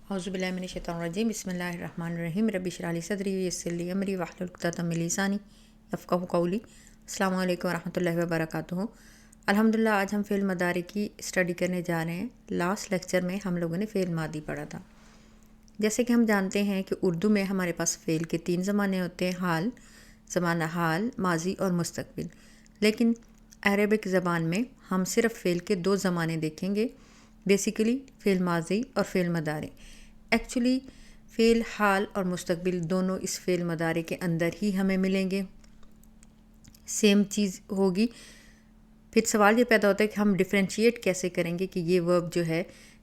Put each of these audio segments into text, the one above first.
اعوذ باللہ من الشیطان الرجیم بسم اللہ الرحمن الرحیم رب اشرح لی صدری ویسر لی امری واحلل عقدۃ من لسانی یفقہوا قولی۔ السلام علیکم ورحمۃ اللہ وبرکاتہ۔ الحمدللہ آج ہم فعل مضارع کی اسٹڈی کرنے جا رہے ہیں۔ لاسٹ لیکچر میں ہم لوگوں نے فعل ماضی پڑھا تھا۔ جیسے کہ ہم جانتے ہیں کہ اردو میں ہمارے پاس فعل کے 3 زمانے ہوتے ہیں، حال، زمانہ حال، ماضی اور مستقبل۔ لیکن عربک زبان میں ہم صرف فعل کے 2 زمانے دیکھیں گے، بیسیکلی فعل ماضی اور فعل مضارع۔ ایکچولی فعل حال اور مستقبل دونوں اس فعل مضارع کے اندر ہی ہمیں ملیں گے، سیم چیز ہوگی۔ پھر سوال یہ پیدا ہوتا ہے کہ ہم ڈفرینشیٹ کیسے کریں گے کہ یہ ورب جو ہے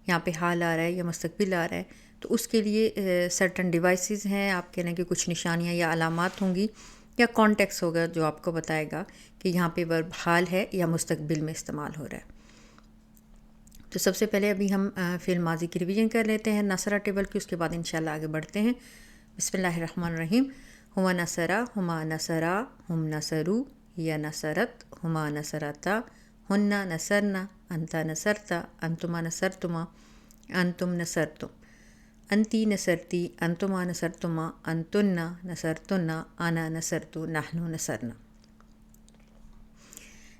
یہاں پہ حال آ رہا ہے یا مستقبل آ رہا ہے۔ تو اس کے لیے سرٹن ڈیوائسز ہیں، آپ کہہ لیں کہ کچھ نشانیاں یا علامات ہوں گی یا کانٹیکس ہوگا جو آپ کو بتائے گا کہ یہاں پہ ورب حال ہے یا مستقبل میں استعمال ہو رہا ہے۔ تو سب سے پہلے ابھی ہم فعل ماضی کی ریویژن کر لیتے ہیں نصرہ ٹیبل کی، اس کے بعد انشاءاللہ آگے بڑھتے ہیں۔ بسم اللہ الرحمن الرحیم۔ ہما نصرہ، ہما نصرا، ہم نصرو، یا نصرت، ہما نصرتا، ہننا نصرنا، انتا نصرتا، انتما نصرتما، انتم نصرتم، انتی نصرتی، انتما نصرتما، انتنا نصرتنا، انا نصرتو، نحنو نصرنا۔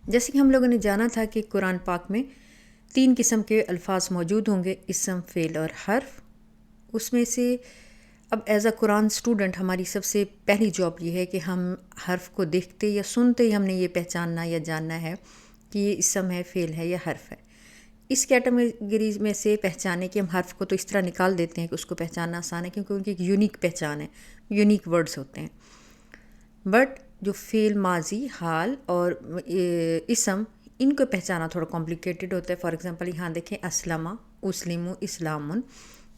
جیسے کہ ہم لوگوں نے جانا تھا کہ قرآن پاک میں 3 قسم کے الفاظ موجود ہوں گے، اسم، فعل اور حرف۔ اس میں سے اب ایز اے قرآن اسٹوڈنٹ ہماری سب سے پہلی جاب یہ ہے کہ ہم حرف کو دیکھتے یا سنتے ہی ہم نے یہ پہچاننا یا جاننا ہے کہ یہ اسم ہے، فعل ہے یا حرف ہے۔ اس کیٹیگریز میں سے پہچانے کہ ہم حرف کو تو اس طرح نکال دیتے ہیں کہ اس کو پہچاننا آسان ہے کیونکہ ان کی ایک یونیک پہچان ہے، یونیک ورڈز ہوتے ہیں۔ بٹ جو فعل ماضی، حال اور اسم، ان کو پہچانا تھوڑا کمپلیکیٹڈ ہوتا ہے۔ فار ایگزامپل یہاں دیکھیں اسلمہ، اسلم، اسلام،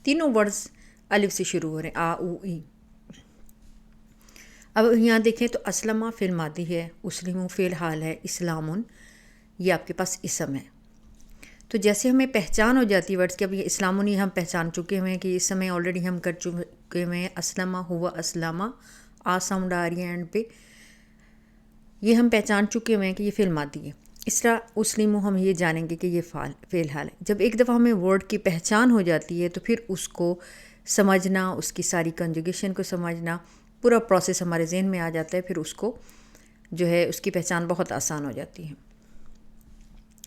تینوں ورڈز الف سے شروع ہو رہے ہیں، آ او ای۔ اب یہاں دیکھیں تو اسلمہ فعل ماضی ہے، اسلم فعل حال ہے، اسلام یہ آپ کے پاس اسم ہے۔ تو جیسے ہمیں پہچان ہو جاتی ہے ورڈز کہ اب یہ اسلام یہ ہم پہچان چکے ہوئے ہیں کہ اسم ہے، آلریڈی ہم کر چکے ہوئے ہیں۔ اسلمہ ہوا اسلامہ، آ ساؤنڈ آ رہی ہے اینڈ پہ، یہ ہم پہچان چکے ہوئے ہیں کہ یہ فعل ماضی ہے۔ اس طرح اسلم ہم یہ جانیں گے کہ یہ فعل حال ہے۔ جب ایک دفعہ ہمیں ورڈ کی پہچان ہو جاتی ہے تو پھر اس کو سمجھنا، اس کی ساری کنجوگیشن کو سمجھنا، پورا پروسیس ہمارے ذہن میں آ جاتا ہے، پھر اس کو جو ہے اس کی پہچان بہت آسان ہو جاتی ہے۔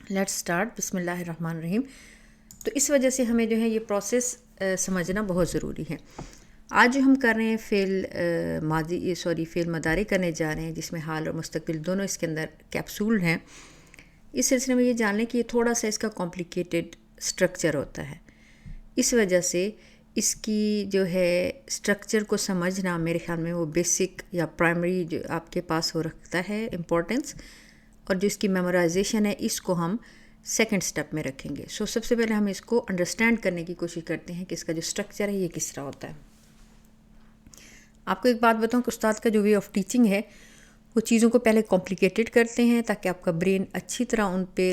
Let's start. بسم اللہ الرحمن الرحیم۔ تو اس وجہ سے ہمیں جو ہے یہ پروسیس سمجھنا بہت ضروری ہے۔ آج جو ہم کر رہے ہیں فعل مضارع کرنے جا رہے ہیں جس میں حال اور مستقبل دونوں اس کے اندر کیپسول ہیں۔ اس سلسلے میں یہ جان لیں کہ یہ تھوڑا سا اس کا کمپلیکیٹڈ سٹرکچر ہوتا ہے، اس وجہ سے اس کی جو ہے سٹرکچر کو سمجھنا میرے خیال میں وہ بیسک یا پرائمری جو آپ کے پاس ہو رکھتا ہے امپورٹنس، اور جو اس کی میمورائزیشن ہے اس کو ہم سیکنڈ سٹیپ میں رکھیں گے۔ سب سے پہلے ہم اس کو انڈرسٹینڈ کرنے کی کوشش کرتے ہیں کہ اس کا جو سٹرکچر ہے یہ کس طرح ہوتا ہے۔ آپ کو ایک بات بتاؤں کہ استاد کا جو وے آف ٹیچنگ ہے وہ چیزوں کو پہلے کمپلیکیٹڈ کرتے ہیں تاکہ آپ کا برین اچھی طرح ان پہ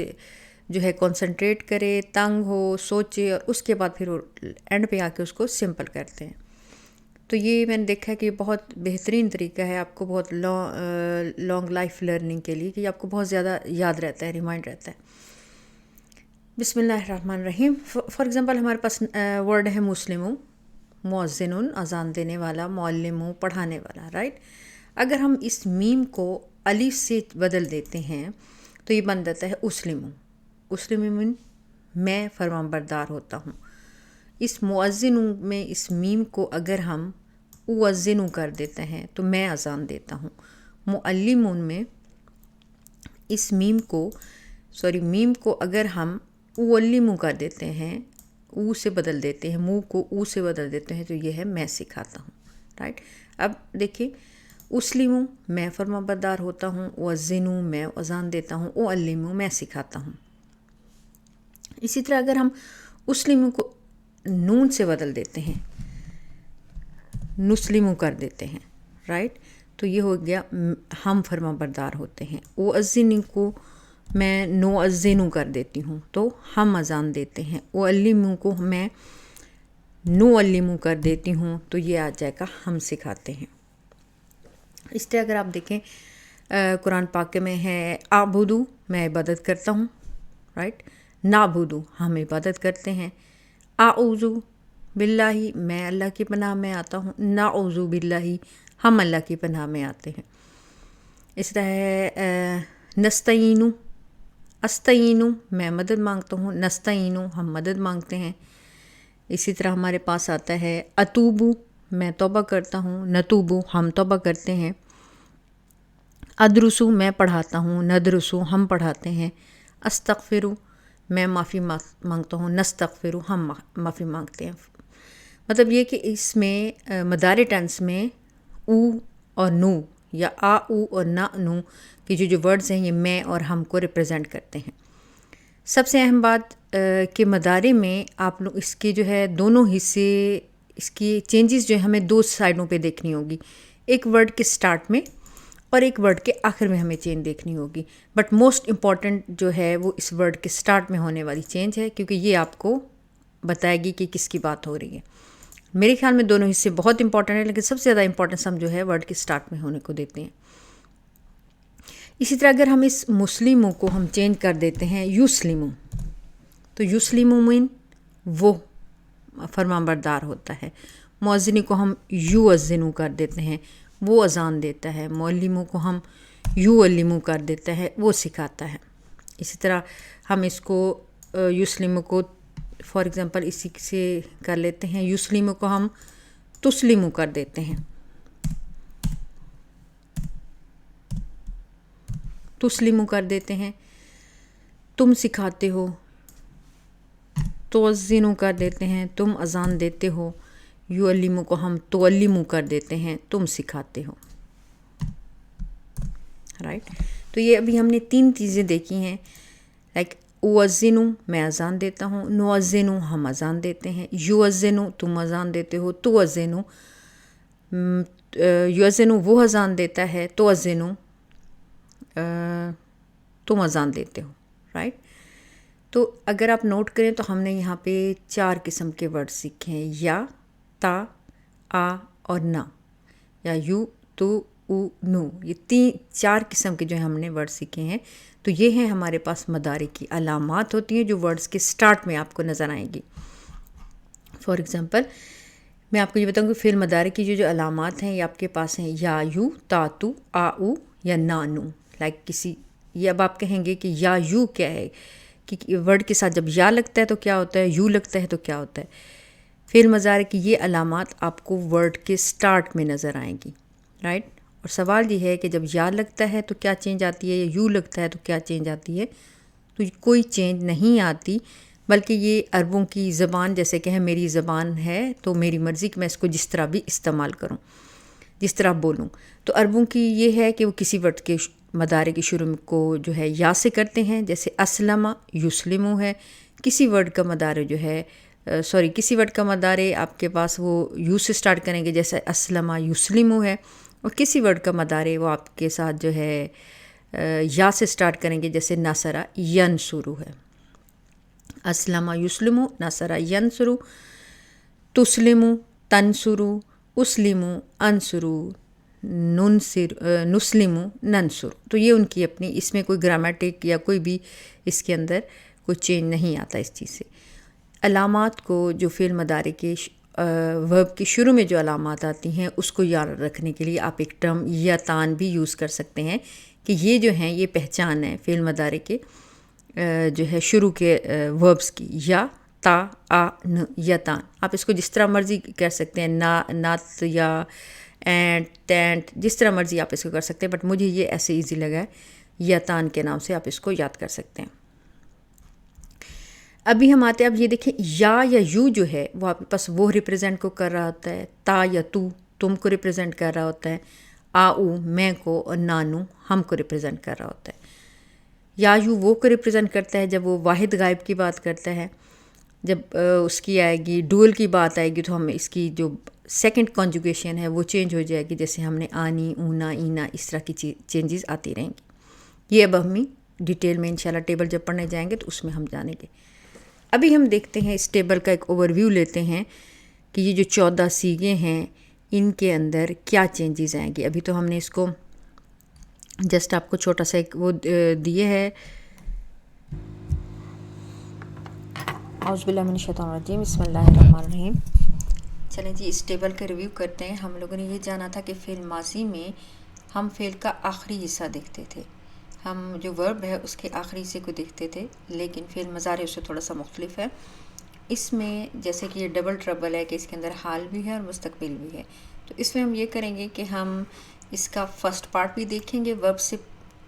جو ہے کنسنٹریٹ کرے، تنگ ہو، سوچے، اور اس کے بعد پھر وہ اینڈ پہ آ کے اس کو سمپل کرتے ہیں۔ تو یہ میں نے دیکھا ہے کہ یہ بہت بہترین طریقہ ہے آپ کو بہت لانگ لائف لرننگ کے لیے، کہ آپ کو بہت زیادہ یاد رہتا ہے، ریمائنڈ رہتا ہے۔ بسم اللہ الرحمن الرحیم۔ فار ایگزامپل ہمارے پاس ورڈ ہے مسلم، مؤذن اذان دینے والا، معلم پڑھانے والا، رائٹ۔ اگر ہم اس میم کو الف سے بدل دیتے ہیں تو یہ بن جاتا ہے اسلم۔ اسلم من میں فرمان بردار ہوتا ہوں۔ اس مؤذن میں اس میم کو اگر ہم اؤذن کر دیتے ہیں تو میں اذان دیتا ہوں۔ معلم میں اس میم کو اگر ہم اعلم کر دیتے ہیں، او سے بدل دیتے ہیں، منہ کو او سے بدل دیتے ہیں تو یہ ہے میں سکھاتا ہوں، رائٹ۔ اب دیکھیں اسلم میں فرمان بردار ہوتا ہوں، اؤذن میں اذان دیتا ہوں، اعلم میں سکھاتا ہوں۔ اسی طرح اگر ہم اسلم کو نون سے بدل دیتے ہیں، نسلم کر دیتے ہیں، رائٹ، تو یہ ہو گیا ہم فرمان بردار ہوتے ہیں۔ اؤذن کو میں نؤذن کر دیتی ہوں تو ہم اذان دیتے ہیں۔ اعلم کو میں نعلم کر دیتی ہوں تو یہ آ جائے گا ہم سکھاتے ہیں۔ اس طرح اگر آپ دیکھیں قرآن پاک میں ہے اعبدو میں عبادت کرتا ہوں، رائٹ، نعبدو ہم عبادت کرتے ہیں، اعوذ باللہ میں اللہ کی پناہ میں آتا ہوں، نعوذ باللہ ہم اللہ کی پناہ میں آتے ہیں. اس طرح ہے نستعین، استعین میں مدد مانگتا ہوں، نستعین ہم مدد مانگتے ہیں. اسی طرح ہمارے پاس آتا ہے اتوبو میں توبہ کرتا ہوں، نتوبو ہم توبہ کرتے ہیں. ادرسو میں پڑھاتا ہوں، ندرسو ہم پڑھاتے ہیں. استغفرو میں معافی مانگتا ہوں، نستغفرو ہم معافی مانگتے ہیں. مطلب یہ کہ اس میں مدار ٹینس میں او اور نو یا آ او اور نا نو کی جو ورڈز ہیں یہ میں اور ہم کو ریپرزینٹ کرتے ہیں. سب سے اہم بات کہ مدارے میں آپ لوگ اس کے جو ہے دونوں حصے، اس کی چینجز جو ہے ہمیں دو سائڈوں پہ دیکھنی ہوگی. ایک ورڈ کے سٹارٹ میں اور ایک ورڈ کے آخر میں ہمیں چینج دیکھنی ہوگی. بٹ موسٹ امپورٹنٹ جو ہے وہ اس ورڈ کے سٹارٹ میں ہونے والی چینج ہے، کیونکہ یہ آپ کو بتائے گی کہ کس کی بات ہو رہی ہے. میرے خیال میں دونوں حصے بہت امپورٹنٹ ہیں، لیکن سب سے زیادہ امپورٹنس ہم جو ہے ورڈ کے سٹارٹ میں ہونے کو دیتے ہیں. اسی طرح اگر ہم اس مسلموں کو ہم چینج کر دیتے ہیں یسلمو، تو یسلمو مین وہ فرمان بردار ہوتا ہے. مؤذنی کو ہم یؤذنو کر دیتے ہیں، وہ اذان دیتا ہے. معلموں کو ہم یعلمو کر دیتا ہے، وہ سکھاتا ہے. اسی طرح ہم اس کو یسلمو کو فار ایگزامپل اسی سے کر لیتے ہیں، یسلمو کو ہم تسلمو کر دیتے ہیں، تسلمو کر دیتے ہیں. تم سکھاتے ہو، توزنو کر دیتے ہیں، تم اذان دیتے ہو. یعلمو کو ہم تعلمو کر دیتے ہیں، تم سکھاتے ہو. رائٹ. تو یہ ابھی ہم نے 3 چیزیں دیکھی ہیں، لائک اوزنو میں اذان دیتا ہوں، نوزنو ہم اذان دیتے ہیں، یوزنو تم اذان دیتے ہو، توزنو یوزنو وہ اذان دیتا ہے، توزنو تم اذان دیتے ہو. رائٹ. تو اگر آپ نوٹ کریں تو ہم نے یہاں پہ 4 قسم کے ورڈ سیکھے ہیں، یا، تا، آ اور نا، یا یو، تو، او، نو. یہ 4 قسم کے جو ہم نے ورڈ سیکھے ہیں. تو یہ ہیں ہمارے پاس مدارے کی علامات ہوتی ہیں جو ورڈز کے سٹارٹ میں آپ کو نظر آئیں گی. فار ایگزامپل میں آپ کو یہ بتاؤں کہ فعل مدارے کی جو علامات ہیں یہ آپ کے پاس ہیں یا، یو، تا، تو، آ، او یا نا، نو. لائک کسی یہ اب آپ کہیں گے کہ یا یو کیا ہے، کہ ورڈ کے ساتھ جب یا لگتا ہے تو کیا ہوتا ہے، یو لگتا ہے تو کیا ہوتا ہے. فعل مضارع کی یہ علامات آپ کو ورڈ کے سٹارٹ میں نظر آئیں گی. رائٹ. اور سوال یہ ہے کہ جب یا لگتا ہے تو کیا چینج آتی ہے، یا یو لگتا ہے تو کیا چینج آتی ہے. تو کوئی چینج نہیں آتی، بلکہ یہ عربوں کی زبان جیسے کہ میری زبان ہے تو میری مرضی کہ میں اس کو جس طرح بھی استعمال کروں، جس طرح بولوں. تو عربوں کی یہ ہے کہ وہ کسی ورڈ کے مدارے کے شروع کو جو ہے یا سے کرتے ہیں، جیسے اسلم یسلمو ہے. کسی ورڈ کا مدارے جو ہے کسی ورڈ کا مدارے آپ کے پاس وہ یو سے سٹارٹ کریں گے، جیسے اسلم یسلمو ہے. اور کسی ورڈ کا مدارے وہ آپ کے ساتھ جو ہے یا سے سٹارٹ کریں گے، جیسے نصر ینصر ہے. اسلم یسلمو، نصر ینصر، تسلمو، تنصر، اسلمو، انصر، نسلمو، ننصر. تو یہ ان کی اپنی، اس میں کوئی گرامیٹک یا کوئی بھی اس کے اندر کوئی چینج نہیں آتا اس چیز سے. علامات کو جو فعل مدارے کے ورب کے شروع میں جو علامات آتی ہیں اس کو یاد رکھنے کے لیے آپ ایک ٹرم یا تان بھی یوز کر سکتے ہیں کہ یہ جو ہیں یہ پہچان ہے فعل مدارے کے جو ہے شروع کے وربس کی، یا، تا، آ، ن، یا تان. آپ اس کو جس طرح مرضی کر سکتے ہیں، نا، نات، یا، اینٹ، تینٹ، جس طرح مرضی آپ اس کو کر سکتے ہیں. بٹ مجھے یہ ایسے ایزی لگا ہے، یا تان کے نام سے آپ اس کو یاد کر سکتے ہیں. ابھی ہم آتے ہیں، اب یہ دیکھیں یا یو جو ہے وہ آپ کے پاس وہ ریپرزینٹ کو کر رہا ہوتا ہے، تا یا تو تم کو ریپرزینٹ کر رہا ہوتا ہے، آ، او میں کو، اور نانو ہم کو ریپرزینٹ کر رہا ہوتا ہے. یا یو وہ کو ریپرزینٹ کرتا ہے جب وہ واحد غائب کی بات کرتا ہے. جب اس کی آئے گی ڈول کی بات آئے گی تو ہم اس کی جو سیکنڈ کانجوگیشن ہے وہ چینج ہو جائے گی، جیسے ہم نے آنی، اونا، اینا، اس طرح کی چینجز آتی رہیں گی. یہ اب ہم ڈیٹیل میں انشاءاللہ ٹیبل جب پڑھنے جائیں گے تو اس میں ہم جانیں گے. ابھی ہم دیکھتے ہیں اس ٹیبل کا ایک اوور ویو لیتے ہیں کہ یہ جو 14 صیغے ہیں ان کے اندر کیا چینجز آئیں گی. ابھی تو ہم نے اس کو جسٹ آپ کو چھوٹا سا ایک وہ دیے ہے. اعوذ باللہ من الشیطان الرجیم، بسم اللہ الرحمن الرحیم. چلیں جی اس ٹیبل کا ریویو کرتے ہیں. ہم لوگوں نے یہ جانا تھا کہ فعل ماضی میں ہم فعل کا آخری حصہ دیکھتے تھے، ہم جو ورب ہے اس کے آخری حصے کو دیکھتے تھے، لیکن فعل مضارع اس سے تھوڑا سا مختلف ہے. اس میں جیسے کہ یہ ڈبل ٹربل ہے کہ اس کے اندر حال بھی ہے اور مستقبل بھی ہے، تو اس میں ہم یہ کریں گے کہ ہم اس کا فرسٹ پارٹ بھی دیکھیں گے، ورب سے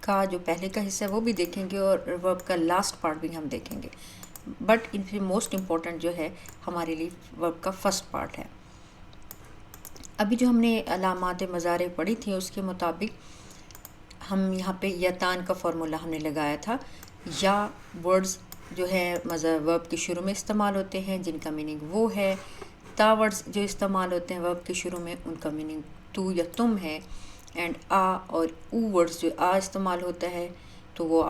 کا جو پہلے کا حصہ ہے وہ بھی دیکھیں گے، اور ورب کا لاسٹ پارٹ بھی ہم دیکھیں گے. بٹ ان سے موسٹ امپورٹنٹ جو ہے ہمارے لیے ورب کا فرسٹ پارٹ ہے. ابھی جو ہم نے علامات مضارع پڑھی تھیں اس کے مطابق ہم یہاں پہ یتان کا فارمولا ہم نے لگایا تھا. یا ورڈز جو ہے ورب کے شروع میں استعمال ہوتے ہیں جن کا میننگ وہ ہے. تا ورڈز جو استعمال ہوتے ہیں ورب کے شروع میں ان کا میننگ تو یا تم ہے. اینڈ آ اور او ورڈز جو آ استعمال ہوتا ہے تو وہ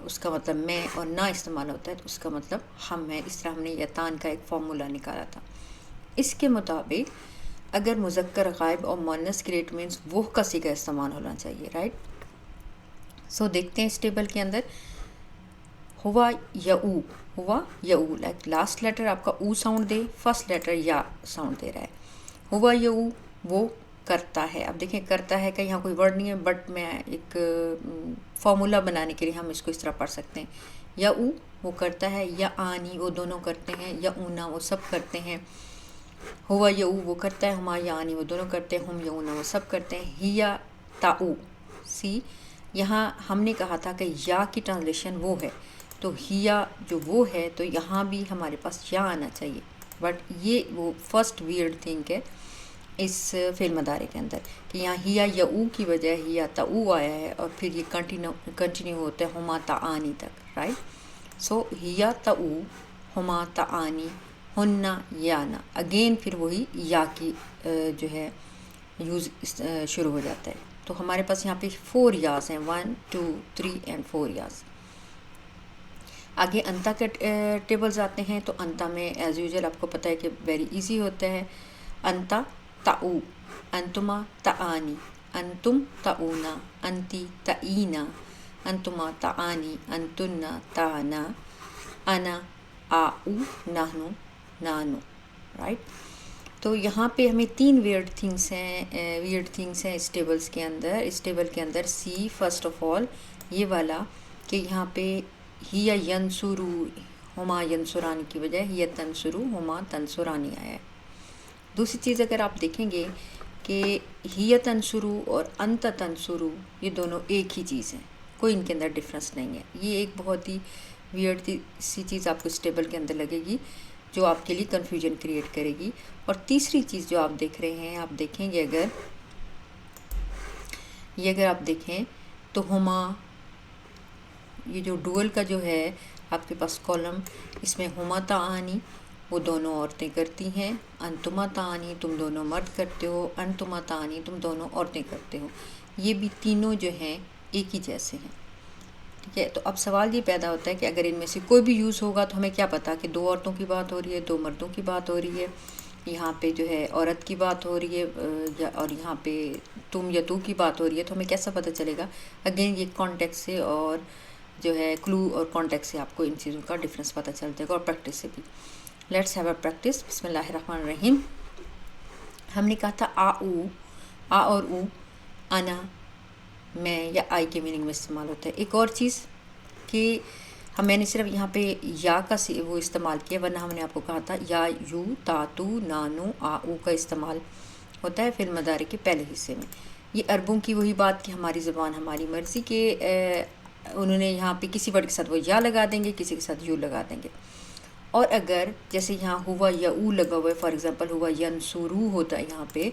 اس کا مطلب میں، اور نہ استعمال ہوتا ہے تو اس کا مطلب ہم ہے. اس طرح ہم نے یتان کا ایک فارمولا نکالا تھا. اس کے مطابق اگر مذکر غائب اور مؤنث کے لیے اٹ مینس وہ کا صیغہ استعمال ہونا چاہیے، رائٹ. سو دیکھتے ہیں اس ٹیبل کے اندر ہوا یا او، ہوا یا او، لائک لاسٹ لیٹر آپ کا او ساؤنڈ دے، فرسٹ لیٹر یا ساؤنڈ دے رہا ہے. ہوا یا او وہ کرتا ہے. اب دیکھیں کرتا ہے کہ یہاں کوئی ورڈ نہیں ہے، بٹ میں ایک فارمولا بنانے کے لیے ہم اس کو اس طرح پڑھ سکتے ہیں. یا او وہ کرتا ہے، یا آنی وہ دونوں کرتے ہیں، یا اونا وہ سب کرتے ہیں. ہوا یا او وہ کرتا ہے، ہما یا آنی وہ دونوں کرتے ہیں، ہم یا اونا وہ سب کرتے ہیں. ہیا تا او، سی یہاں ہم نے کہا تھا کہ یا کی ٹرانسلیشن وہ ہے، تو ہیا جو وہ ہے تو یہاں بھی ہمارے پاس یا آنا چاہیے. بٹ یہ وہ فرسٹ ویئرڈ تھنگ ہے اس فعل مضارع کے اندر کہ یہاں ہیا یا او کی وجہ ہیا تا او آیا ہے، اور پھر یہ کنٹینیو ہوتا ہے ہما تا آنی تک، رائٹ. سو ہیا تا او، ہما تا آنی، ہننا یانا، اگین پھر وہی یا کی جو ہے یوز شروع ہو جاتا ہے. تو ہمارے پاس یہاں پہ 4 یاز ہیں، 1 2 3 اینڈ 4 یاز. آگے انتا کے ٹیبلز آتے ہیں. تو انتا میں ایز یوزل آپ کو پتہ ہے کہ ویری ایزی ہوتا ہے. انتا تاؤ، انتما تعانی، انتم تعونا، انتی تعینا، انتما تعانی، انتنا تعنا، انا آؤ، نحنو نانو، رائٹ. تو یہاں پہ ہمیں 3 ویئرڈ تھنگس ہیں اس ٹیبلز کے اندر. اس ٹیبل کے اندر سی فرسٹ آف آل یہ والا کہ یہاں پہ ہیا ینصرو، ہما ینصرانی کی بجائے ہیا تنصرو، ہما تنصرانی آیا ہے. دوسری چیز اگر آپ دیکھیں گے کہ ہیا تنصرو اور انت تنصرو یہ دونوں ایک ہی چیز ہیں، کوئی ان کے اندر ڈفرینس نہیں ہے. یہ ایک بہت ہی ویئرڈ سی چیز آپ کو اس ٹیبل کے اندر لگے گی جو آپ کے لیے کنفیوژن کریٹ کرے گی. اور تیسری چیز جو آپ دیکھ رہے ہیں، آپ دیکھیں گے اگر آپ دیکھیں تو ہما، یہ جو ڈوئل کا جو ہے آپ کے پاس کالم، اس میں ہما تعانی وہ دونوں عورتیں کرتی ہیں، انتما تعانی تم دونوں مرد کرتے ہو، انتما تعانی تم دونوں عورتیں کرتے ہو. یہ بھی تینوں جو ہیں ایک ہی جیسے ہیں، ٹھیک ہے. تو اب سوال یہ پیدا ہوتا ہے کہ اگر ان میں سے کوئی بھی یوز ہوگا تو ہمیں کیا پتا کہ 2 عورتوں کی بات ہو رہی ہے، 2 مردوں کی بات ہو رہی ہے، یہاں پہ جو ہے عورت کی بات ہو رہی ہے اور یہاں پہ تم یا تو کی بات ہو رہی ہے. تو ہمیں کیسا پتہ چلے گا؟ اگین یہ کانٹیکس سے اور جو ہے کلو اور کانٹیکس سے آپ کو ان چیزوں کا ڈفرینس پتہ چل جائے گا، اور پریکٹس سے بھی. Let's have a practice. بسم اللہ الرحمن الرحیم. ہم نے کہا تھا آ او، آ اور او انا میں یا آئی کے میننگ میں استعمال ہوتا ہے. ایک اور چیز کہ میں نے صرف یہاں پہ یا کا وہ استعمال کیا، ورنہ ہم نے آپ کو کہا تھا یا یو تا تو نانو آ او کا استعمال ہوتا ہے فعل مضارع کے پہلے حصے میں. یہ عربوں کی وہی بات کہ ہماری زبان ہماری مرضی کے انہوں نے یہاں پہ کسی ورڈ کے ساتھ وہ یا لگا دیں گے، کسی کے ساتھ یو لگا دیں گے. اور اگر جیسے یہاں ہوا یا او لگا ہوا ہے، فار ایگزامپل ہوا ینصرو ہوتا ہے یہاں پہ،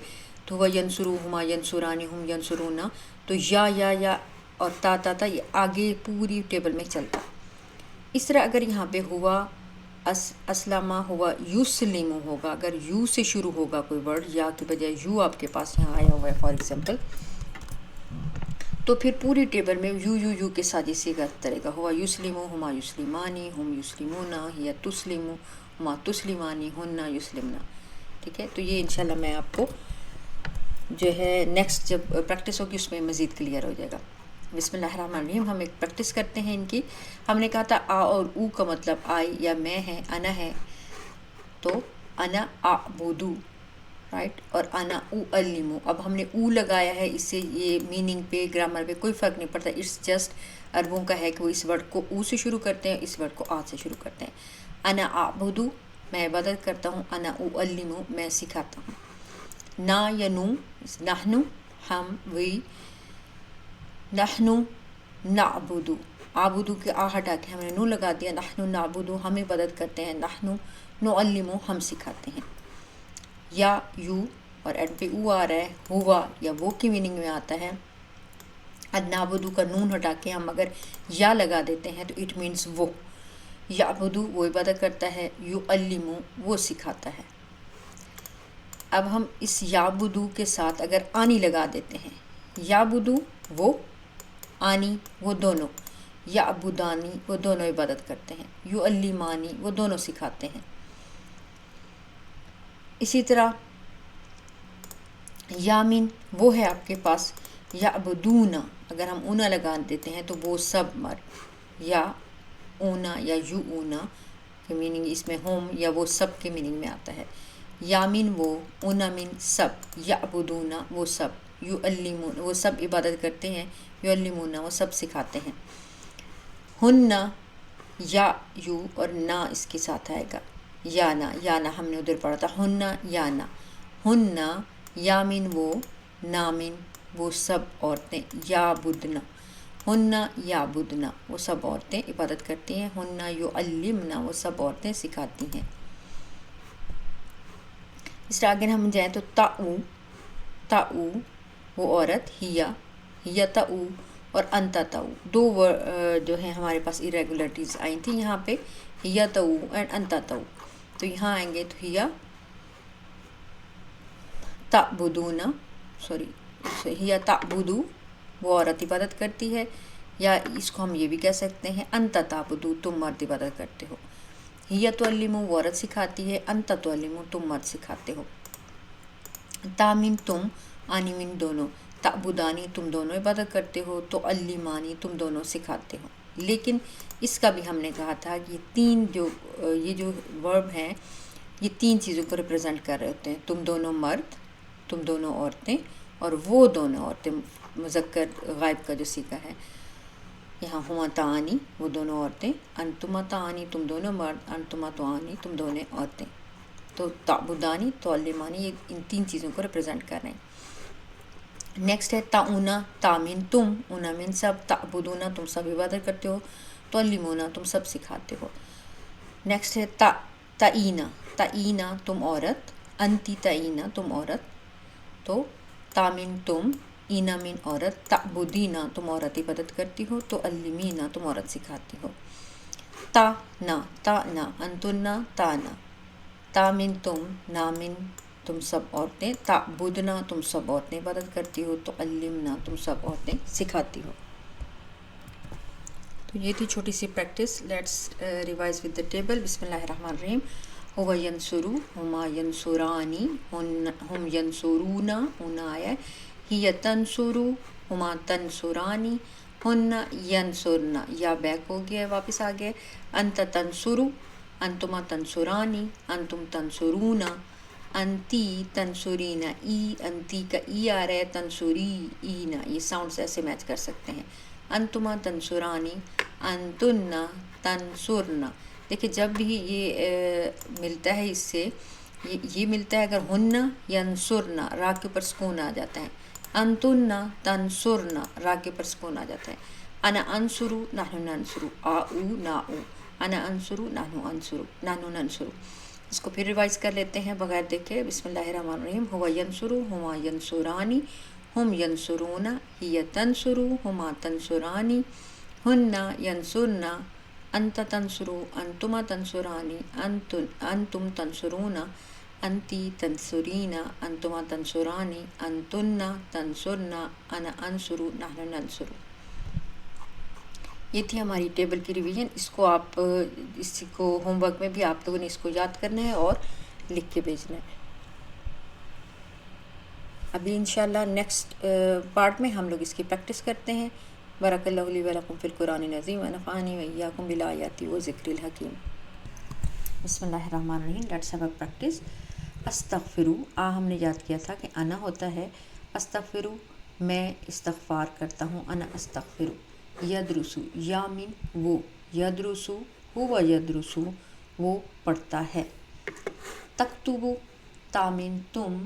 تو ہوا ینصرو، ہما ینصرانی، ہم ینصرونا، تو یا اور تا یہ آگے پوری ٹیبل میں چلتا. اس طرح اگر یہاں پہ ہوا اسلامہ، ہوا یسلم ہوگا، اگر یو سے شروع ہوگا کوئی ورڈ، یا کے بجائے یو آپ کے پاس یہاں آیا ہوا ہے فار ایگزامپل، تو پھر پوری ٹیبل میں یو کے ساتھ یہ صیغہ چلے گا. ہوا یسلم، ہما یسلمانی، ہم یسلمونا، یا تسلم، ہما تسلمانی، ہننا یسلمنا. ٹھیک ہے. تو یہ انشاءاللہ میں آپ کو جو ہے نیکسٹ جب پریکٹس ہوگی اس میں مزید کلیئر ہو جائے گا. بسم اللہ الرحمن الرحیم. ہم ایک پریکٹس کرتے ہیں ان کی. ہم نے کہا تھا آ اور او کا مطلب آئی یا میں ہے، انا ہے، تو انا اعبدو، رائٹ. اور انا اعلم، اب ہم نے او لگایا ہے، اس سے یہ میننگ پہ گرامر پہ کوئی فرق نہیں پڑتا. اٹس جسٹ عربوں کا ہے کہ وہ اس ورڈ کو او سے شروع کرتے ہیں، اس ورڈ کو آ سے شروع کرتے ہیں. انا اعبد، میں عبادت کرتا ہوں. انا اعلم، میں سکھاتا ہوں. نا یا نو، نحن، ہم، وی. نحن نعبد، آبدو کے آ ہٹا کے ہم نے نو لگا دیا. نحن نعبد، ہم عبادت کرتے ہیں. نحن نعلم، ہم سکھاتے ہیں. یا یو، اور اینڈ پہ او آ رہا ہے، ہوا یا وہ کی میننگ میں آتا ہے. نعبدو کا نون ہٹا کے ہم اگر یا لگا دیتے ہیں تو اٹ مینس وہ. یعبدو، وہ عبادت کرتا ہے. یعلم، وہ سکھاتا ہے. اب ہم اس یعبدو کے ساتھ اگر آنی لگا دیتے ہیں، یعبدو وہ، آنی وہ دونوں. یعبدانی، وہ دونوں عبادت کرتے ہیں. یعلمانی، وہ دونوں سکھاتے ہیں. اسی طرح یامین وہ ہے آپ کے پاس. یعبدون، اگر ہم اونا لگا دیتے ہیں تو وہ سب مرد. یا اونا یا یو اونا کے میننگ اس میں ہوم یا وہ سب کے میننگ میں آتا ہے. یامین وہ، اونا من سب. یعبدون وہ سب. یعلمون وہ سب عبادت کرتے ہیں. یعلمون وہ سب سکھاتے ہیں. ہن، یا یو اور نا اس کے ساتھ آئے گا. یانا، یانا ہم نے ادھر پڑھا تھا. ہن یانا. ہن یامین وہ، نامن وہ سب عورتیں. یا بدنا، ہن یا بدنا وہ سب عورتیں عبادت کرتی ہیں. ہن یعلمنا وہ سب عورتیں سکھاتی ہیں. اس طرح اگر ہم جائیں تو تاؤ، تاؤ وہ عورت. ہیا تاؤ اور انتا تاؤ، دو جو ہیں ہمارے پاس irregularities آئی تھیں یہاں پہ. ہیا تاؤ اینڈ انتا تاؤ، تو یہاں آئیں گے تو ہیا تعبدون، ہیا تعبدو وہ عورت عبادت کرتی ہے. یا اس کو ہم یہ بھی کہہ سکتے ہیں انتا تعبدو تم مرد عبادت کرتے ہو. ہیا تعلم وہ عورت سکھاتی ہے. انتا تعلم تم مرد سکھاتے ہو. تامن تم، آنی من دونوں. تعبدانی تم دونوں عبادت کرتے ہو. تعلمانی تم دونوں سکھاتے ہو. لیکن اس کا بھی ہم نے کہا تھا کہ یہ جو ورب ہیں یہ تین چیزوں کو ریپرزینٹ کر رہے ہوتے ہیں. تم دونوں مرد، تم دونوں عورتیں، اور وہ دونوں عورتیں. مذکر غائب کا جو صیغہ ہے یہاں ہما تعانی وہ دونوں عورتیں. انتما تعانی تم دونوں مرد. انتما تعانی تم دونوں عورتیں. تو تعبدانی، تعلمانی یہ ان تین چیزوں کو ریپرزینٹ کر رہے ہیں. نیکسٹ ہے تعونا، تامن تم، اونا من سب. تعبدونا تم سب عبادت کرتے ہو. تعلمونا تم سب سکھاتے ہو. نیکسٹ ہے تعینا، تعینا تم عورت. انتی تعینا تم عورت. تو تامن تم، اینا من عورت. تعبدینا تم عورت عبادت کرتی ہو. تعلمینا تم عورت سکھاتی ہو. تا نا انتنا تانا. تامن تم، نامن تم سب عورتیں. تعبدنا تم سب عورتیں عبادت کرتی ہو. تعلمنا تم سب عورتیں سکھاتی ہو. تو یہ تھی چھوٹی سی practice. Let's revise with the table. بسم اللہ الرحمن الرحیم. ہوا ینصرو، ہما ینصرانی، ہم ینصرونا ہونا آیا. ہی تنصرو، ہما تنصرانی. ہن ینصرنا، یا بیک ہو گیا واپس آ گئے. انت تنصرو، انتما تنصرانی. انتم تنصرونا. انتی تنصرینا، ای انتی کا ای آ رہا ہے. تنصری اینا، یہ ساؤنڈس ایسے میچ کر سکتے ہیں. انتما تنصرانی، انتنا تنصرنا. دیکھیں جب بھی یہ ملتا ہے اس سے یہ ملتا ہے اگر ہننا ینصرنا را کے اوپر سکون آ جاتا ہے. انتنا تنصرنا را کے اوپر سکون آ جاتا ہے. انا انصرو نحن ننصرو. آؤ ناؤ. انا انصرو نحن انصرو نحن ننصرو. اس کو پھر ریوائز کر لیتے ہیں بغیر دیکھے. بسم اللہ الرحمن الرحیم. ہوا ینصرو، ہما ینصرانی، ہم ینصرونا. ہی تنصرو، ہما تنصرانی. ہن ینصرنا. انت تنصرو، انتما تنصرانی. انتم تنصرونا. انتی تنصرینا. انتما تنصرانی. انتنا تنصرنا. انا انصرو نحن ننصرو. یہ تھی ہماری ٹیبل کی ریویژن. اس کو ہوم ورک میں بھی آپ لوگوں نے اس کو یاد کرنا ہے اور لکھ کے بھیجنا ہے. ابھی انشاءاللہ نیکسٹ پارٹ میں ہم لوگ اس کی پریکٹس کرتے ہیں. بارک اللہ لی و لکم فی القرآن العظیم ونفعنی وایاکم بالآیات و ذکر الحکیم. بسم اللہ الرحمن الرحیم. Let's have a practice. استغفرو ہم نے یاد کیا تھا کہ انا ہوتا ہے، استغفرو میں استغفار کرتا ہوں، انا استغفرو۔ یدرسو یا من وہ، یدرسو ہوا یدرسو وہ پڑھتا ہے۔ تکتبو تامن تم،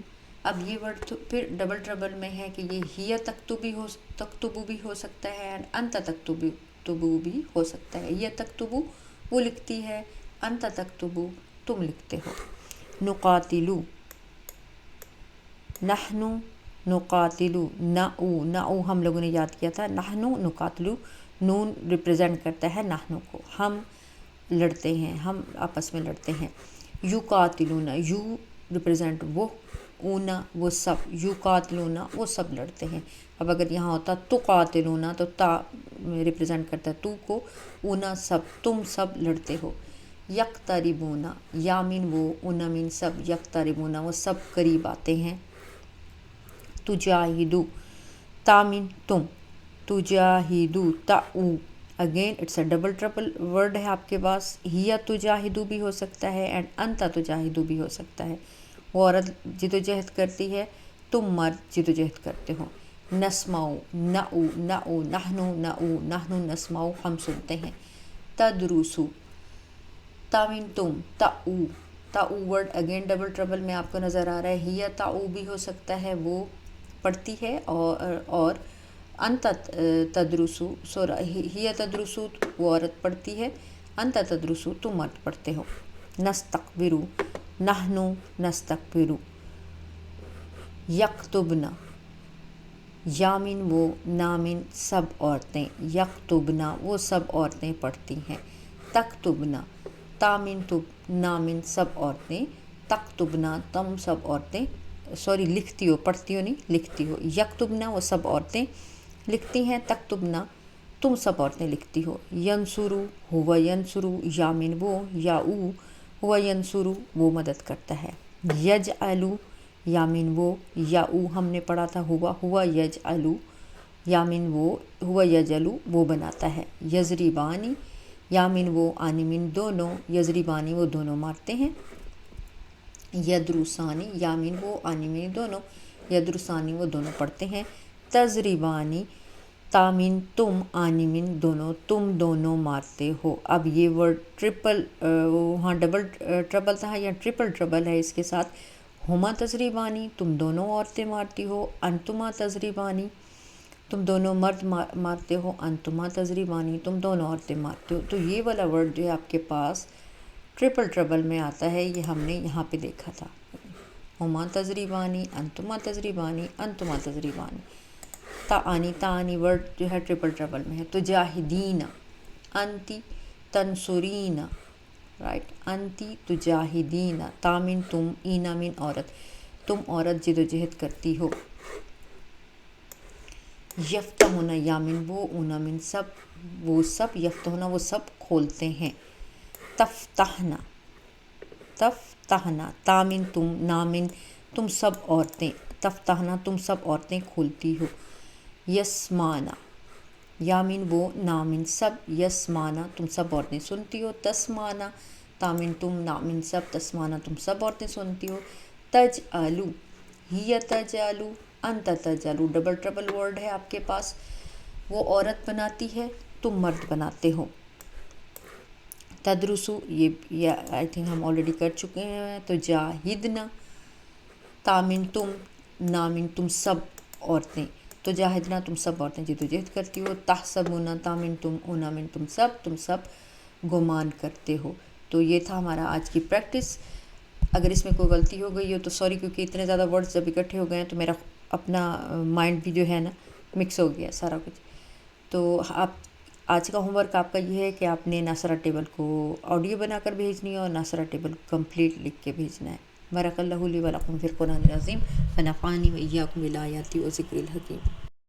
اب یہ ورڈ پھر ڈبل ٹربل میں ہے کہ یہ ہیا تکتبو بھی ہو سکتا ہے، انت تکتبو بھی ہو سکتا ہے۔ یہ تکتبو وہ لکھتی ہے، انت تکتبو تم لکھتے ہو۔ نقاتلو نحنو نقاتلو، نعو ہم لوگوں نے یاد کیا تھا، نحنو نقاتلو، نون ریپرزینٹ کرتا ہے نحنو کو، ہم لڑتے ہیں، ہم آپس میں لڑتے ہیں۔ یقاتلونا، یو ریپرزینٹ وہ، اونا وہ سب، یقاتلونا وہ سب لڑتے ہیں۔ اب اگر یہاں ہوتا تقاتلونا تو تا ریپرزینٹ کرتا ہے تو کو، اونا سب، تم سب لڑتے ہو۔ یقتربونا، یا من وہ، اونا من سب، یقتربونا وہ سب قریب آتے ہیں۔ تجاہدو تامن تم، تجاہدو تاؤ، again it's a double trouble word ہے آپ کے پاس، ہیا تجاہدو بھی ہو سکتا ہے اینڈ انتا تجاہدو بھی ہو سکتا ہے۔ وہ عورت جدوجہد کرتی ہے، تم مرد جدوجہد کرتے ہو۔ نسمعو نعو نعو نحنو نعو نحنو نسمعو ہم سنتے ہیں۔ تدرسو تامن تم، تاؤ، تاؤ ورڈ اگین ڈبل ٹربل میں آپ کو نظر آ رہا ہے، ہیا تاؤ بھی ہو سکتا ہے وہ پڑھتی ہے، اور انت تدرسو ہیا تدرسو وہ عورت پڑھتی ہے، انت تدرسو تم مرد پڑھتے ہو۔ نستقبرو نحنو نستقبرو۔ یکتبنا یامن وہ، نامن سب عورتیں، یکتبنا وہ سب عورتیں پڑھتی ہیں۔ تکتبنا تامن تب، نامن سب عورتیں، تکتبنا تم سب عورتیں لکھتی ہو، پڑھتی ہو نہیں لکھتی ہو۔ یکتبنا وہ سب عورتیں لکھتی ہیں، تکتبنا تم سب عورتیں لکھتی ہو۔ ینصرو ہوا ینصرو، یامن وہ، یاؤ ہوا ینصرو وہ مدد کرتا ہے۔ یجعلو یامن وہ، یاؤ ہم نے پڑھا تھا ہوا یجعلو، یامن وہ، ہوا یجعلو وہ بناتا ہے۔ یضربانی یامن وہ، آنمن دونوں، یضربانی وہ دونوں مارتے ہیں۔ یدرسانی یامن وہ، آنمن دونوں، یدرسانی وہ دونوں پڑھتے ہیں۔ تضربانی تامن تم، آنمن دونوں، تم دونوں مارتے ہو۔ اب یہ ورڈ ٹرپل، وہاں ڈبل ٹربل تھا یا ٹرپل ٹربل ہے اس کے ساتھ۔ ہما تضربانی تم دونوں عورتیں مارتی ہو، انتما تضربانی تم دونوں مرد مارتے ہو، انتما تضربانی تم دونوں عورتیں مارتے ہو۔ تو یہ والا ورڈ جو ہے آپ کے پاس ٹرپل ٹربل میں آتا ہے، یہ ہم نے یہاں پہ دیکھا تھا، ہما تضربانی، انتما تضربانی، انتما تضربانی۔ تعانی ورڈ جو ہے ٹرپل ٹربل میں ہے۔ تجاہدین انتی تنصرین، رائٹ، انتی تجاہدین، تامن تم، اینا من عورت، تم عورت جدوجہد کرتی ہو۔ یفتحون یامن وہ، اونا من سب، وہ سب، یفتحون وہ سب کھولتے ہیں۔ تفتحنا تفتحنا تامن تم، نامن تم سب عورتیں، تفتحنا تم سب عورتیں کھولتی ہو۔ یسمانا یامن وہ، نامن سب، یسمانا تم سب عورتیں سنتی ہو۔ تسمانا تامن تم، نامن سب، تسمانا تم سب عورتیں سنتی ہو۔ تجعلو ہی تجعلو، انت تجعلو ڈبل ٹربل ورڈ ہے آپ کے پاس، وہ عورت بناتی ہے، تم مرد بناتے ہو۔ تدرسو یہ آئی تھنک ہم آلریڈی کر چکے ہیں۔ تو جاہدنا تامن تم، نامن تم سب عورتیں، تو جاہدنا تم سب عورتیں جدوجہد کرتی ہو۔ تحسبونا تامن تم، اونا من تم سب گمان کرتے ہو۔ تو یہ تھا ہمارا آج کی پریکٹس۔ اگر اس میں کوئی غلطی ہو گئی ہو تو سوری، کیونکہ اتنے زیادہ ورڈز جب اکٹھے ہو گئے ہیں تو میرا اپنا مائنڈ بھی جو ہے نا مکس ہو گیا سارا کچھ۔ تو آپ آج کا ہوم ورک آپ کا یہ ہے کہ آپ نے ناصرہ ٹیبل کو آڈیو بنا کر بھیجنی ہے اور ناصرہ ٹیبل کمپلیٹ لکھ کے بھیجنا ہے۔ بارک اللہ لی و لکم فی القرآن العظیم، ونفعنی و ایاکم بالآیات و ذکر الحکیم۔